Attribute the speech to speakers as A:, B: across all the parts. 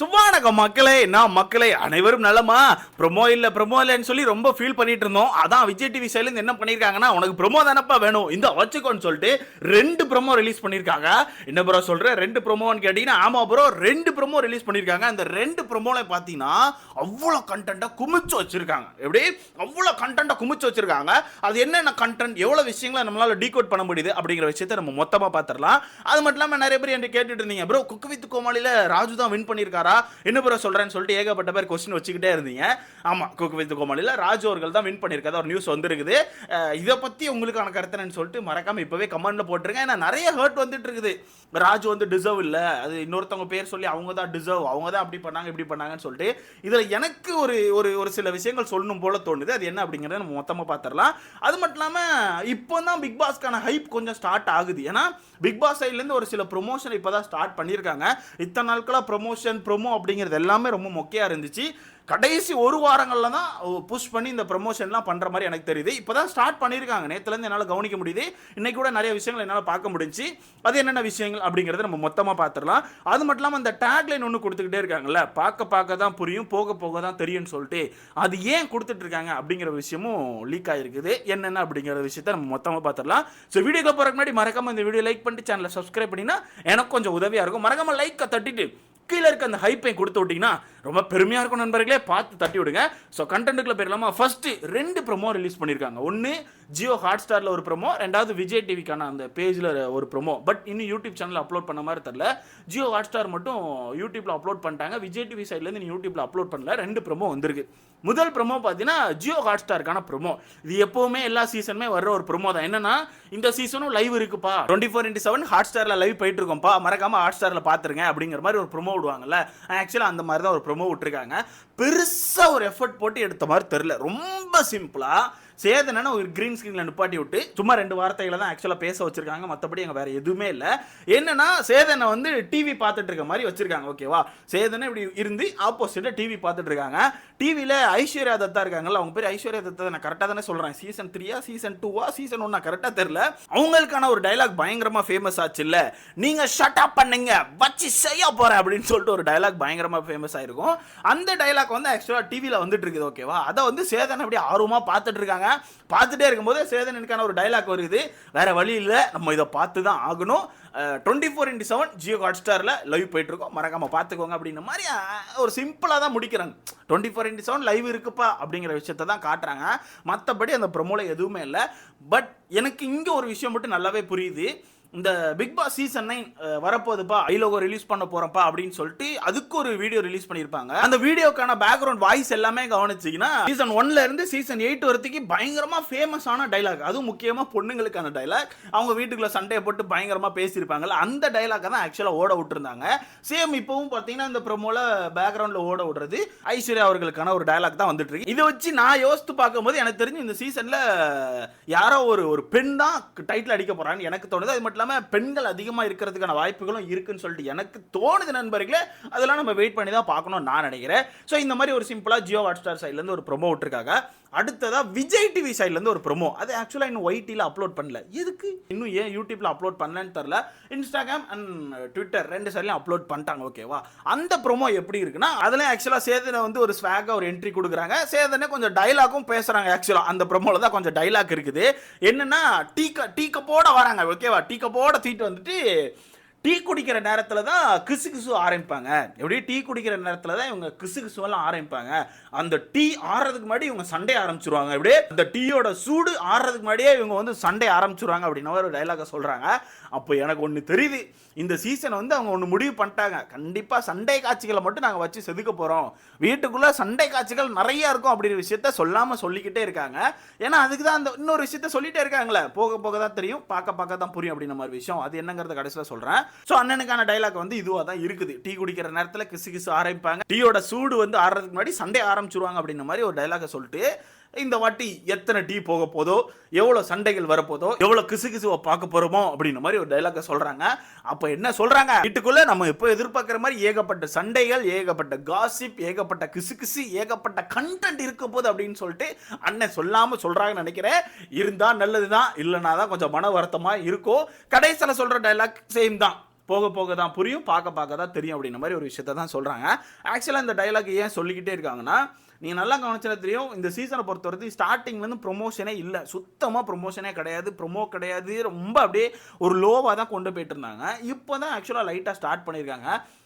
A: சுவானக மக்களே, நான் மக்களே அனைவரும் நலமா? ப்ரொமோ இல்லைன்னு சொல்லி ரொம்ப ஃபீல் பண்ணிட்டு இருந்தோம். அதான் விஜய் டிவி சைட்லேருந்து என்ன பண்ணியிருக்காங்கன்னா, உனக்கு ப்ரொமோ தானப்பா வேணும், இந்த வச்சுக்கோன்னு சொல்லிட்டு 2 ப்ரொமோ ரிலீஸ் பண்ணியிருக்காங்க. என்ன ப்ரோ சொல்கிறேன், 2 ப்ரொமோன்னு கேட்டிங்கன்னா, ஆமாம் ப்ரோ 2 ப்ரொமோ ரிலீஸ் பண்ணியிருக்காங்க. அந்த 2 ப்ரொமோவில் பார்த்தீங்கன்னா அவ்வளோ கண்டென்ட்டாக குமிச்சு வச்சுருக்காங்க. எப்படி அவ்வளோ கண்டென்ட்டாக குமிச்சு வச்சுருக்காங்க. அது என்னென்ன கண்டென்ட், எவ்வளோ விஷயங்களை நம்மளால் டீகோட் பண்ண முடியுது அப்படிங்கிற விஷயத்தை நம்ம மொத்தமாக பார்த்துடலாம். அது மட்டும் இல்லாமல் நிறைய பேர் என்கிட்ட கேட்டுட்டு இருந்தீங்க, ப்ரோ குக்கு வித் கோமாளியில் ராஜு தான் வின் பண்ணியிருக்காரா, என்ன ப்ரோ சொல்றேன்னு சொல்லிட்டு ஏகப்பட்ட பேர் கொஸ்டின் வச்சுக்கிட்டே இருந்தீங்க. ஆமா, குக்கு வித் கோமாளியில் ராஜு அவர்கள் தான் வின் பண்ணியிருக்காரு, ஒரு நியூஸ் வந்திருக்குது. இதை பத்தி உங்களுக்கான கருத்துன்னு சொல்லிட்டு மறக்காம இப்பவே கமெண்ட்ல போட்டுருங்க. ஏன்னா நிறைய ஹர்ட் வந்துட்டு இருக்குது. ராஜு வந்து டிசர்வ் இல்லை, அது இன்னொருத்தவங்க பேர் சொல்லி அவங்க தான் டிசர்வ், அவங்க தான் அப்படி பண்ணாங்க இப்படி பண்ணாங்கன்னு சொல்லிட்டு இதுல எனக்கு ஒரு ஒரு சில விஷயங்கள் சொல்லணும் போல தோணுது. அது என்ன அப்படிங்கறத நம்ம மொத்தமா பார்த்துடலாம். அது மட்டும் இல்லாம இப்போ தான் பிக் பாஸ்க்கான ஹைப் கொஞ்சம் ஸ்டார்ட் ஆகுது. ஏன்னா பிக் பாஸ் சைட்ல இருந்து ஒரு சில ப்ரொமோஷன் இப்பதான் ஸ்டார்ட் பண்ணியிருக்காங்க. இத்தனை நாட்களா ப்ரொமோ அப்படிங்கிறது எல்லாமே ரொம்ப மொக்கையா இருந்துச்சு. கடைசி ஒரு வாரங்களில் தான் புஷ் பண்ணி இந்த ப்ரொமோஷன்லாம் பண்ணுற மாதிரி எனக்கு தெரியுது. இப்போ தான் ஸ்டார்ட் பண்ணியிருக்காங்க. நேற்றுலேருந்து என்னால் கவனிக்க முடியுது. இன்றைக்கி கூட நிறைய விஷயங்கள் என்னால் பார்க்க முடிஞ்சு. அது என்னென்ன விஷயங்கள் அப்படிங்கிறத நம்ம மொத்தமாக பார்த்துடலாம். அது மட்டும் இல்லாமல் அந்த டேக்லைன் ஒன்று கொடுத்துக்கிட்டே இருக்காங்கல்ல, பார்க்க தான் புரியும், போக போக தான் தெரியும்னு சொல்லிட்டு, அது ஏன் கொடுத்துட்ருக்காங்க அப்படிங்கிற விஷயமும் லீக் ஆகிருக்குது. என்னென்ன அப்படிங்கிற விஷயத்தை நம்ம மொத்தமாக பார்த்துடலாம். ஸோ வீடியோக்கு போகிறக்கு முன்னாடி மறக்காமல் இந்த வீடியோ லைக் பண்ணிட்டு சேனலை சப்ஸ்கிரைப் பண்ணினா எனக்கு கொஞ்சம் உதவியாக இருக்கும். மறக்காமல் லைக்கை தட்டிட்டு கீழே இருக்க அந்த ஹைப்பை கொடுத்து விட்டீங்கன்னா ரொம்ப பெருமையாக இருக்கும். நண்பர்களே பார்த்து தட்டி விடுங்க. ஸோ கண்டென்ட்டுக்குள்ள போயிடலாமா? ஃபர்ஸ்ட் 2 ப்ரொமோ ரிலீஸ் பண்ணியிருக்காங்க. ஒன்று ஜியோ ஹாட் ஸ்டாரில் ஒரு ப்ரொமோ, ரெண்டாவது விஜய் டிவிக்கான அந்த பேஜில் ஒரு ப்ரொமோ. பட் இன்னும் யூடியூப் சேனலில் அப்லோட் பண்ண மாதிரி தெரியல. ஜியோ ஹாட் ஸ்டார் மட்டும் யூடியூப்பில் அப்லோட் பண்ணிட்டாங்க. விஜய் டிவி சைட்லேருந்து நீ யூடியூப்பில் அப்லோட் பண்ணல. 2 ப்ரொமோ வந்திருக்கு. முதல் ப்ரொமோ பார்த்தீங்கன்னா ஜியோ ஹாட் ஸ்டாருக்கான ப்ரொமோ. இது எப்போவுமே எல்லா சீசனுமே வர்ற ஒரு ப்ரொமோ தான். என்னன்னா இந்த சீசனும் லைவ் இருக்குப்பா, 24/7 ஹாட் ஸ்டாரில் லைவ் போயிட்டு இருக்கோம்ப்பா, மறக்காம ஹாட் ஸ்டாரில் பார்த்துருங்க அப்படிங்கிற மாதிரி ஒரு ப்ரொமோ விடுவாங்கல்ல. ஆக்சுவலாக அந்த மாதிரி தான் ஒரு ப்ரொமோ விட்டுருக்காங்க. பெருசாக ஒரு எஃபர்ட் போட்டு எடுத்த மாதிரி தெரியல. ரொம்ப சிம்பிளாக சேதனை ஒரு கிரீன் ஸ்கிரீனில் நிப்பாட்டி விட்டு சும்மா 2 வார்த்தைகளை தான் ஆக்சுவலாக பேச வச்சிருக்காங்க. மற்றபடி அங்கே வேற எதுவுமே இல்லை. என்னன்னா சேதனை வந்து டிவி பார்த்துட்டு இருக்க மாதிரி வச்சிருக்காங்க. ஓகேவா, சேதனை இப்படி இருந்து ஆப்போசிட்டாக டிவி பார்த்துட்டு இருக்காங்க. டிவியில் ஐஸ்வர்யா தத்தா இருக்காங்கல்ல, அவங்க பேர் ஐஸ்வர்யா தத்தா, நான் கரெக்டாக தானே சொல்கிறேன். சீசன் 3 சீசன் 2 சீசன் 1 கரெக்டாக தெரியல. அவங்களுக்கான ஒரு டைலாக் பயங்கரமாக ஃபேமஸ் ஆச்சு இல்லை, நீங்கள் ஷட் அப் பண்ணுங்க வச்சு செய்ய போகிறேன் அப்படின்னு சொல்லிட்டு ஒரு டைலாக் பயங்கரமாக ஃபேமஸ் ஆயிருக்கும். அந்த டைலாக் வந்து ஆக்சுவலாக டிவியில் வந்துட்டு இருக்குது. ஓகேவா, அதை வந்து சேதனை அப்படி ஆர்வமாக பார்த்துட்டு இருக்காங்க. பார்த்துட்டே இருக்கும்போது சேதனுக்கான ஒரு டைலாக் வருது, வேற வழி இல்லை, நம்ம இதை பார்த்து தான் ஆகணும். 24/7 ஜியோ ஹாட் ஸ்டாரில் லைவ் போயிட்டு இருக்கோம், மறக்காம பார்த்துக்கோங்க அப்படின்ற மாதிரி ஒரு சிம்பிளாக தான் முடிக்கிறாங்க. 24/7 லைவ் இருக்குப்பா அப்படிங்கிற விஷயத்தை தான் காட்டுறாங்க. மற்றபடி அந்த ப்ரொமோல எதுவுமே இல்லை. பட் எனக்கு இங்கே ஒரு விஷயம் மட்டும் நல்லாவே புரியுது. இந்த பிக் பாஸ் சீசன் 9 வரப்போகுதுப்பா, ஐலோகோ ரிலீஸ் பண்ண போறப்பா அப்படின்னு சொல்லிட்டு அதுக்கு ஒரு வீடியோ ரிலீஸ் பண்ணியிருப்பாங்க. அந்த வீடியோக்கான பேக்ரவுண்ட் வாய்ஸ் எல்லாமே கவனிச்சிங்கன்னா சீசன் 1ல இருந்து சீசன் 8 வரைக்கும் பயங்கரமா ஃபேமஸான டைலாக், அதுவும் முக்கியமா பொண்ணுங்களுக்கான டைலாக், அவங்க வீட்டுக்குள்ள சண்டையை போட்டு பயங்கரமா பேசியிருப்பாங்கல்ல, அந்த டைலாக்கை தான் ஆக்சுவலாக ஓட விட்டுருந்தாங்க. சேம் இப்பவும் பார்த்தீங்கன்னா இந்த ப்ரோமோல பேக்ரவுண்ட்ல ஓட விடுறது ஐஸ்வர்யா அவர்களுக்கான ஒரு டைலாக் தான் வந்துட்டு இருக்கு. இதை வச்சு நான் யோசித்து பார்க்கும்போது எனக்கு தெரிஞ்சு இந்த சீசன்ல யாரோ ஒரு பெண் தான் டைட்டில் அடிக்க போறாங்க எனக்கு தோணுது. அது மட்டும் பெண்கள் அதிகமா இருக்கிறதுக்கான வாய்ப்புகளும் இருக்குன்னு சொல்லிட்டு எனக்கு தோணுது நண்பர்களே. அதெல்லாம் நம்ம வெயிட் பண்ணி தான் பார்க்கணும் நான் நினைக்கிறேன். ஸோ இந்த மாதிரி ஒரு சிம்பிளா ஜியோ ஹாட் ஸ்டார் சைட்ல இருந்து ஒரு ப்ரோமோ விட்டுருக்காங்க. அடுத்ததா விஜய் டிவி சைட்ல இருந்து ஒரு ப்ரோமோ, அது ஆக்சுவலா இன்னும் ஒய்டில அப்லோட் பண்ணல. எதுக்கு இன்னும் ஏன் யூடியூப்ல அப்லோட் பண்ணலன்னு தெரியல. இன்ஸ்டாகிராம் அண்ட் ட்விட்டர் 2 சைட்லயும் அப்லோட் பண்ணிட்டாங்க. ஓகேவா, அந்த ப்ரோமோ எப்படி இருக்குன்னா அதுல ஆக்சுவலா சேதனை வந்து ஒரு ஸ்வாகா ஒரு என்ட்ரி கொடுக்குறாங்க. சேதனை கொஞ்சம் டைலாக்கும் பேசுறாங்க. ஆக்சுவலா அந்த ப்ரோமோல தான் கொஞ்சம் டைலாக் இருக்குது. என்னன்னா டீ கப்போட வராங்க. ஓகேவா, டீ கப்போட தீட்டு வந்துட்டு டீ குடிக்கிற நேரத்தில் தான் கிசு கிசு ஆரம்பிப்பாங்க. எப்படி டீ குடிக்கிற நேரத்தில் தான் இவங்க கிசு கிசுவெல்லாம் ஆரம்பிப்பாங்க. அந்த டீ ஆறுறதுக்கு முன்னாடி இவங்க சண்டை ஆரம்பிச்சிருவாங்க. எப்படியே அந்த டீயோட சூடு ஆறுறதுக்கு முன்னாடியே இவங்க வந்து சண்டை ஆரம்பிச்சிருவாங்க அப்படின்னு ஒரு டைலாக சொல்கிறாங்க. அப்போ எனக்கு ஒன்று தெரியுது, இந்த சீசன் வந்து அவங்க ஒன்று முடிவு பண்ணிட்டாங்க. கண்டிப்பாக சண்டை காட்சிகளை மட்டும் நாங்கள் வச்சு செதுக்க போகிறோம், வீட்டுக்குள்ளே சண்டை காட்சிகள் நிறைய இருக்கும் அப்படிங்கிற விஷயத்த சொல்லாமல் சொல்லிக்கிட்டே இருக்காங்க. ஏன்னா அதுக்கு தான் அந்த இன்னொரு விஷயத்த சொல்லிட்டே இருக்காங்களே, போக போக தான் தெரியும், பார்க்க தான் புரியும் அப்படின்ற மாதிரி விஷயம். அது என்னங்கிறத கடைசியில் சொல்கிறேன். ஸோ அண்ணனுக்கான டைலாக் வந்து இதுவாக தான் இருக்குது. டீ குடிக்கிற நேரத்தில் கிசு கிசு ஆரம்பிப்பாங்க, டீயோட சூடு வந்து ஆடுறதுக்கு முன்னாடி சண்டை ஆரம்பிச்சிருவாங்க அப்படின்ற மாதிரி ஒரு டைலாக சொல்லிட்டு இந்த வாட்டி எத்தனை டீ போக போதோ, எவ்வளோ சண்டைகள் வரப்போதோ, எவ்வளோ கிசு கிசுவை பார்க்க போகிறோமோ அப்படின்ற மாதிரி ஒரு டைலாக சொல்கிறாங்க. அப்போ என்ன சொல்கிறாங்க, வீட்டுக்குள்ளே நம்ம இப்போ எதிர்பார்க்குற மாதிரி ஏகப்பட்ட சண்டைகள், ஏகப்பட்ட காசிப், ஏகப்பட்ட கிசு கிசு, ஏகப்பட்ட கண்டென்ட் இருக்க போது அப்படின்னு சொல்லிட்டு அண்ணன் சொல்லாமல் சொல்கிறாங்கன்னு நினைக்கிறேன். இருந்தால் நல்லது தான், இல்லைனா தான் கொஞ்சம் மன வருத்தமாக இருக்கும். கடைசியில் சொல்கிற டைலாக் சேம் தான், போக போக தான் புரியும், பார்க்க தான் தெரியும் அப்படின்ற மாதிரி ஒரு விஷயத்தை தான் சொல்கிறாங்க. ஆக்சுவலாக இந்த டைலாக் ஏன் சொல்லிக்கிட்டே இருக்காங்கன்னா, நீங்கள் நல்லா கவனிச்சா தெரியும், இந்த சீசனை பொறுத்தவரைக்கும் ஸ்டார்டிங்லேருந்து ப்ரொமோஷனே இல்லை, சுத்தமாக ப்ரொமோஷனே கிடையாது, ப்ரொமோ கிடையாது, ரொம்ப அப்படியே ஒரு லோவாக தான் கொண்டு போயிட்டு இருந்தாங்க. இப்போ தான் ஆக்சுவலாக லைட்டாக ஸ்டார்ட் பண்ணியிருக்காங்க.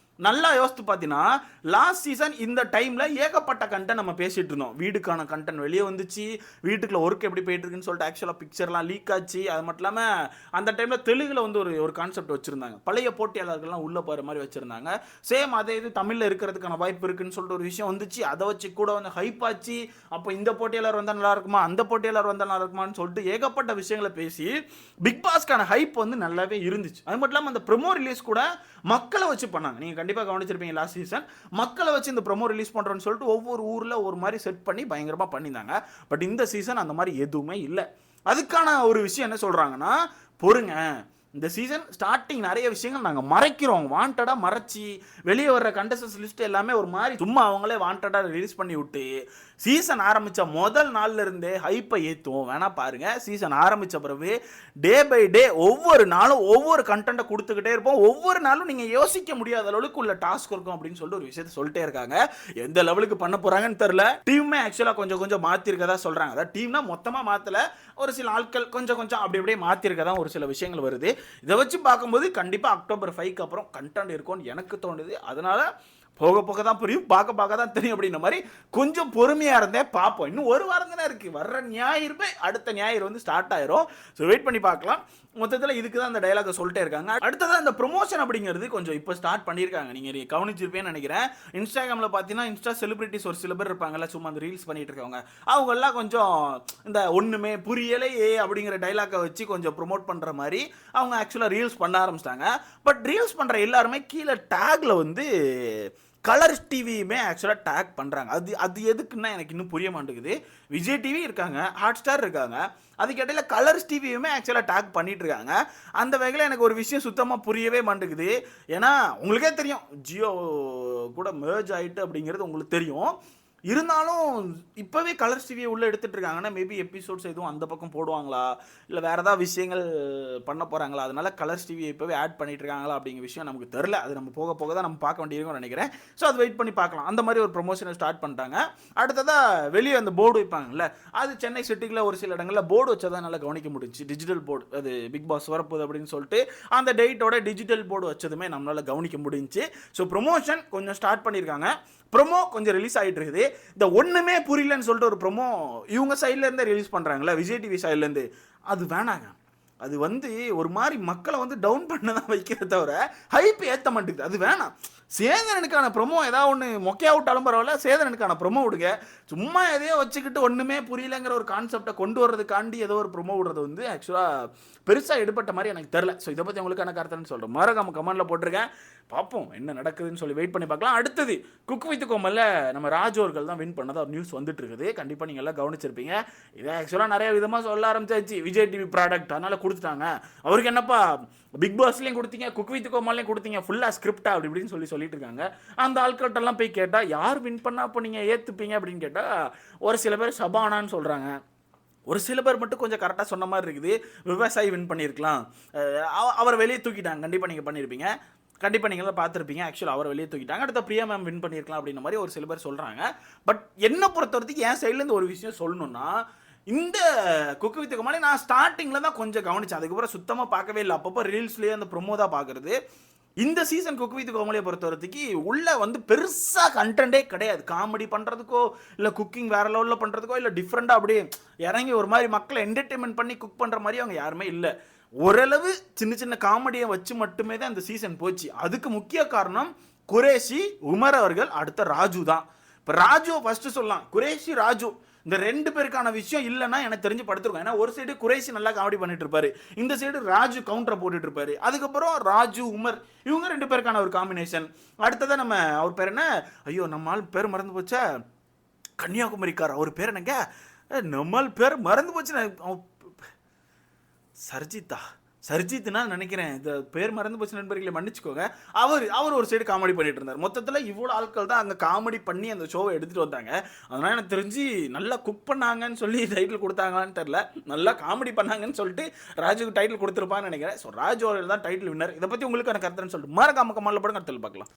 A: நல்லா யோசித்து பார்த்தீங்கன்னா, லாஸ்ட் சீசன் இந்த டைமில் ஏகப்பட்ட கண்டென்ட் நம்ம பேசிகிட்டு இருந்தோம். வீடுக்கான கண்டென்ட் வெளியே வந்துச்சு, வீட்டுக்குள்ள ஒர்க் எப்படி போயிட்டு இருக்குன்னு சொல்லிட்டு ஆக்சுவலாக பிக்சர்லாம் லீக் ஆச்சு. அது மட்டும் இல்லாமல் அந்த டைமில் தெலுங்கில் வந்து ஒரு கான்செப்ட் வச்சுருந்தாங்க, பழைய போட்டியாளர்கள்லாம் உள்ளே போகிற மாதிரி வச்சுருந்தாங்க. சேம் அதே இது தமிழில் இருக்கிறதுக்கான வாய்ப்பு இருக்குன்னு சொல்லிட்டு ஒரு விஷயம் வந்துச்சு. அதை வச்சு கூட வந்து ஹைப் ஆச்சு. அப்போ இந்த போட்டியாளர் வந்தால் நல்லா இருக்குமா, அந்த போட்டியாளர் வந்தால் நல்லா இருக்குமான்னு சொல்லிட்டு ஏகப்பட்ட விஷயங்களை பேசி பிக் பாஸ்க்கான ஹைப் வந்து நல்லாவே இருந்துச்சு. அது மட்டும் இல்லாமல் அந்த ப்ரோமோ ரிலீஸ் கூட மக்களை வச்சு பண்ணாங்க. நீங்கள் கண்டிப்பாக கவனிச்சிருப்பீங்க, லாஸ்ட் சீசன் மக்களை வச்சு இந்த ப்ரோமோ ரிலீஸ் பண்ணுறோன்னு சொல்லிட்டு ஒவ்வொரு ஊரில் ஒரு மாதிரி செட் பண்ணி பயங்கரமாக பண்ணியிருந்தாங்க. பட் இந்த சீசன் அந்த மாதிரி எதுவுமே இல்லை. அதுக்கான ஒரு விஷயம் என்ன சொல்கிறாங்கன்னா, பொறுங்க, இந்த சீசன் ஸ்டார்டிங் நிறைய விஷயங்கள் நாங்கள் மறைக்கிறோம், வாண்டடாக மறைச்சி வெளியே வர்ற கண்டஸ்டன்ஸ் லிஸ்ட் எல்லாமே ஒரு மாதிரி சும்மா அவங்களே வாண்டடாக ரிலீஸ் பண்ணி விட்டு சீசன் ஆரம்பித்த முதல் நாளில் இருந்தே ஹைப்பை ஏற்றுவோம். வேணா பாருங்க, சீசன் ஆரம்பித்த பிறகு டே பை டே ஒவ்வொரு நாளும் ஒவ்வொரு கண்டென்ட்டை கொடுத்துக்கிட்டே இருப்போம். ஒவ்வொரு நாளும் நீங்கள் யோசிக்க முடியாத அளவுக்கு உள்ள டாஸ்க் இருக்கும் அப்படின்னு சொல்லிட்டு ஒரு விஷயத்தை சொல்லிட்டே இருக்காங்க. எந்த லெவலுக்கு பண்ண போகிறாங்கன்னு தெரில. டீமே ஆக்சுவலாக கொஞ்சம் மாற்றிருக்கதா சொல்கிறாங்க. அதாவது டீம்னா மொத்தமாக மாற்றலை, ஒரு சில ஆட்கள் கொஞ்சம் அப்படி அப்படியே மாற்றிருக்கதான் ஒரு சில விஷயங்கள் வருது. இதை வச்சு பார்க்கும்போது கண்டிப்பாக அக்டோபர் 5க்கு அப்புறம் கண்டென்ட் இருக்கும்னு எனக்கு தோணுது. அதனால போக தான் புரியும், பார்க்க தான் தெரியும் அப்படின்ற மாதிரி கொஞ்சம் பொறுமையாக இருந்தே பார்ப்போம். இன்னும் ஒரு வாரம் தானே இருக்குது, வர்ற ஞாயிறு அடுத்த ஞாயிறு வந்து ஸ்டார்ட் ஆயிரும். ஸோ வெயிட் பண்ணி பார்க்கலாம். மொத்தத்தில் இதுக்கு தான் அந்த டைலாக சொல்லிட்டே இருக்காங்க. அடுத்ததான் அந்த ப்ரொமோஷன் அப்படிங்கிறது கொஞ்சம் இப்போ ஸ்டார்ட் பண்ணியிருக்காங்க. நீங்கள் கவனிச்சிருப்பேன்னு நினைக்கிறேன். இன்ஸ்டாகிராமில் பார்த்தீங்கன்னா இன்ஸ்டா செலிபிரிட்டிஸ் ஒரு சில பேர் இருப்பாங்கல்ல, சும்மா அந்த ரீல்ஸ் பண்ணிட்டு இருக்கவங்க, அவங்கெல்லாம் கொஞ்சம் இந்த ஒன்றுமே புரியலையே அப்படிங்கிற டைலாக்கை வச்சு கொஞ்சம் ப்ரொமோட் பண்ணுற மாதிரி அவங்க ஆக்சுவலாக ரீல்ஸ் பண்ண ஆரம்பிச்சிட்டாங்க. பட் ரீல்ஸ் பண்ணுற எல்லாருமே கீழே டேக்கில் வந்து கலர்ஸ் டிவியுமே ஆக்சுவலாக டேக் பண்ணுறாங்க. அது எதுக்குன்னா எனக்கு இன்னும் புரிய மாட்டேங்குது. விஜய் டிவி இருக்காங்க, ஹாட் ஸ்டார் இருக்காங்க, அதுக்கு இடையில கலர்ஸ் டிவியுமே ஆக்சுவலாக டேக் பண்ணிட்டு இருக்காங்க. அந்த வகையில் எனக்கு ஒரு விஷயம் சுத்தமாக புரியவே மாட்டேங்குது. ஏன்னா உங்களுக்கே தெரியும், ஜியோ கூட மெர்ஜ் ஆகிட்டு அப்படிங்கிறது உங்களுக்கு தெரியும். இருந்தாலும் இப்போவே கலர்ஸ் டிவியை உள்ளே எடுத்துகிட்டு இருக்காங்கன்னா மேபி எபிசோட்ஸ் எதுவும் அந்த பக்கம் போடுவாங்களா, இல்லை வேறு ஏதாவது விஷயங்கள் பண்ண போகிறாங்களா, அதனால கலர்ஸ் டிவியை இப்போவே ஆட் பண்ணிட்டு இருக்காங்களா அப்படிங்கிற விஷயம் நமக்கு தெரில. அது நம்ம போக தான் நம்ம பார்க்க வேண்டியிருக்கும்னு நினைக்கிறேன். ஸோ அது வெயிட் பண்ணி பார்க்கலாம். அந்த மாதிரி ஒரு ப்ரொமோஷனை ஸ்டார்ட் பண்ணிட்டாங்க. அடுத்ததாக வெளியே அந்த போர்டு வைப்பாங்கல்ல, அது சென்னை சிட்டிக்குள்ள ஒரு சில இடங்களில் போர்டு வச்சதான் நல்லா கவனிக்க முடிஞ்சு. டிஜிட்டல் போர்டு, அது பிக் பாஸ் வரப்போகுது அப்படின்னு சொல்லிட்டு அந்த டேட்டோட டிஜிட்டல் போர்டு வச்சதுமே நம்மளால் கவனிக்க முடிஞ்சு. ஸோ ப்ரொமோஷன் கொஞ்சம் ஸ்டார்ட் பண்ணியிருக்காங்க. ப்ரொமோ கொஞ்சம் ரிலீஸ் ஆகிட்டு இருக்குது. இந்த ஒன்றுமே புரியலன்னு சொல்லிட்டு ஒரு ப்ரொமோ இவங்க சைட்லேருந்தே ரிலீஸ் பண்ணுறாங்களே, விஜய் டிவி சைட்லேருந்து, அது வேணாங்க. அது வந்து ஒரு மாதிரி மக்களை வந்து டவுன் பண்ண தான் வைக்கிறத தவிர ஹைப் ஏற்ற மாட்டேங்குது. அது வேணாம். சேதனனுக்கான ப்ரொமோ ஏதாவது ஒன்று மொக்கையா விட்டாலும் பரவாயில்ல, சேதனனுக்கான ப்ரொமோ விடுங்க. சும்மா எதையோ வச்சுக்கிட்டு ஒன்றுமே புரியலங்கிற ஒரு கான்செப்டை கொண்டு வர்றதுக்காண்டி ஏதோ ஒரு ப்ரொமோ விடுறது வந்து ஆக்சுவலாக பெருசாக எடுப்பட்ட மாதிரி எனக்கு தெரில. ஸோ இதை பற்றி உங்களுக்கான கருத்துன்னு சொல்கிறேன். மறக்காம கமெண்ட்டில் போட்டிருக்கேன், பார்ப்போம் என்ன நடக்குதுன்னு சொல்லி வெயிட் பண்ணி பார்க்கலாம். அடுத்தது குக் வித் கோமல்ல நம்ம ராஜு அவர்கள் தான் வின் பண்ணதாக ஒரு நியூஸ் வந்துட்டு இருக்குது. கண்டிப்பாக நீங்கள் எல்லாம் கவனிச்சிருப்பீங்க. இதை ஆக்சுவலாக நிறைய விதமாக சொல்ல ஆரம்பிச்சாச்சு. விஜய் டிவி ப்ராடக்ட் அதனால் கொடுத்துட்டாங்க, அவருக்கு என்னப்பா பிக் பாஸ்லேயும் கொடுத்தீங்க, குக் வித் கோமாலையும் கொடுத்தீங்க, ஃபுல்லாக ஸ்கிரிப்டா அப்படி இப்படின்னு சொல்லிட்டு இருக்காங்க. அந்த ஆட்கள்கிட்டலாம் போய் கேட்டால் யார் வின் பண்ணால் அப்போ நீங்கள் ஏற்றுப்பீங்க அப்படின்னு கேட்டால் ஒரு சில பேர் ஷபானான்னு சொல்கிறாங்க. ஒரு சில பேர் மட்டும் கொஞ்சம் கரெக்டாக சொன்ன மாதிரி இருக்குது, விவசாயி வின் பண்ணியிருக்கலாம், அவரை வெளியே தூக்கிட்டாங்க. கண்டிப்பாக நீங்கள் பண்ணியிருப்பீங்க, கண்டிப்பாக நீங்களாம் பார்த்துருப்பீங்க. ஆக்சுவலாக அவரை வெளியே தூக்கிட்டாங்க. அடுத்த பிரியா மேம் வின் பண்ணியிருக்கலாம் அப்படின்ற மாதிரி ஒரு சில பேர் சொல்கிறாங்க. பட் என்னை பொறுத்த வரைக்கும் என் சைட்லேருந்து ஒரு விஷயம் சொல்லணும்னா, இந்த குக்கு வித் கோமாளி நான் ஸ்டார்டிங்கில் தான் கொஞ்சம் கவனித்தேன், அதுக்கப்புறம் சுத்தமாக பார்க்கவே இல்லை. அப்பப்போ ரீல்ஸ்லேயே அந்த ப்ரொமோ தான் பார்க்குறது. இந்த சீசன் குக் வித் கோமாளியை பொறுத்த வரைக்கும் உள்ளே வந்து பெருசாக கண்டென்ட்டே கிடையாது. காமெடி பண்ணுறதுக்கோ இல்லை குக்கிங் வேறு லெவலில் பண்ணுறதுக்கோ இல்லை டிஃப்ரெண்ட்டாக அப்படியே இறங்கி ஒரு மாதிரி மக்களை என்டர்டெயின்மெண்ட் பண்ணி குக் பண்ணுற மாதிரி அவங்க யாருமே இல்லை. ஓரளவு சின்ன காமெடியை வச்சு மட்டுமே தான் இந்த சீசன் போச்சு. அதுக்கு முக்கிய காரணம் குரேஷி, உமர் அவர்கள், அடுத்த ராஜு தான். இப்போ ராஜுவை ஃபஸ்ட்டு சொல்லலாம், குரேஷி ராஜு இந்த ரெண்டு பேருக்கான விஷயம் இல்லைன்னா எனக்கு தெரிஞ்சு படுத்துருக்கோம். ஏன்னா ஒரு சைடு குரேஷி நல்லா காமெடி பண்ணிட்டு இருப்பாரு, இந்த சைடு ராஜு கவுண்டரை போட்டுட்டு இருப்பாரு. அதுக்கப்புறம் ராஜு உமர் இவங்க ரெண்டு பேருக்கான ஒரு காம்பினேஷன். அடுத்ததான் நம்ம அவர் பேர் என்ன, ஐயோ நம்ம ஆள் பேர் மறந்து போச்சா, கன்னியாகுமரிக்கார், அவர் பேர் என்னங்க, நம்மால் பேர் மறந்து போச்சு, சர்ஜிதா சர்ஜித்னா நினைக்கிறேன், இந்த பேர் மறந்து போச்சு நண்பர்களை, மன்னிச்சுக்கோங்க. அவர் ஒரு சைடு காமெடி பண்ணிட்டு இருந்தார். மொத்தத்துல இவ்வளோ ஆட்கள் தான் அங்க காமெடி பண்ணி அந்த ஷோவை எடுத்துட்டு வந்தாங்க. அதனால எனக்கு தெரிஞ்சு நல்லா குக் பண்ணாங்கன்னு சொல்லி டைட்டில் கொடுத்தாங்களான்னு தெரியல. நல்லா காமெடி பண்ணாங்கன்னு சொல்லிட்டு ராஜுக்கு டைட்டில் கொடுத்துருப்பான்னு நினைக்கிறேன். ஸோ ராஜு அவர்கள் தான் டைட்டில் வின்னர். இதை பத்தி உங்களுக்கு எனக்கு கருத்துன்னு சொல்லிட்டு மறக்காம கமெண்ட்ல போடுங்க. அடுத்து பார்க்கலாம்.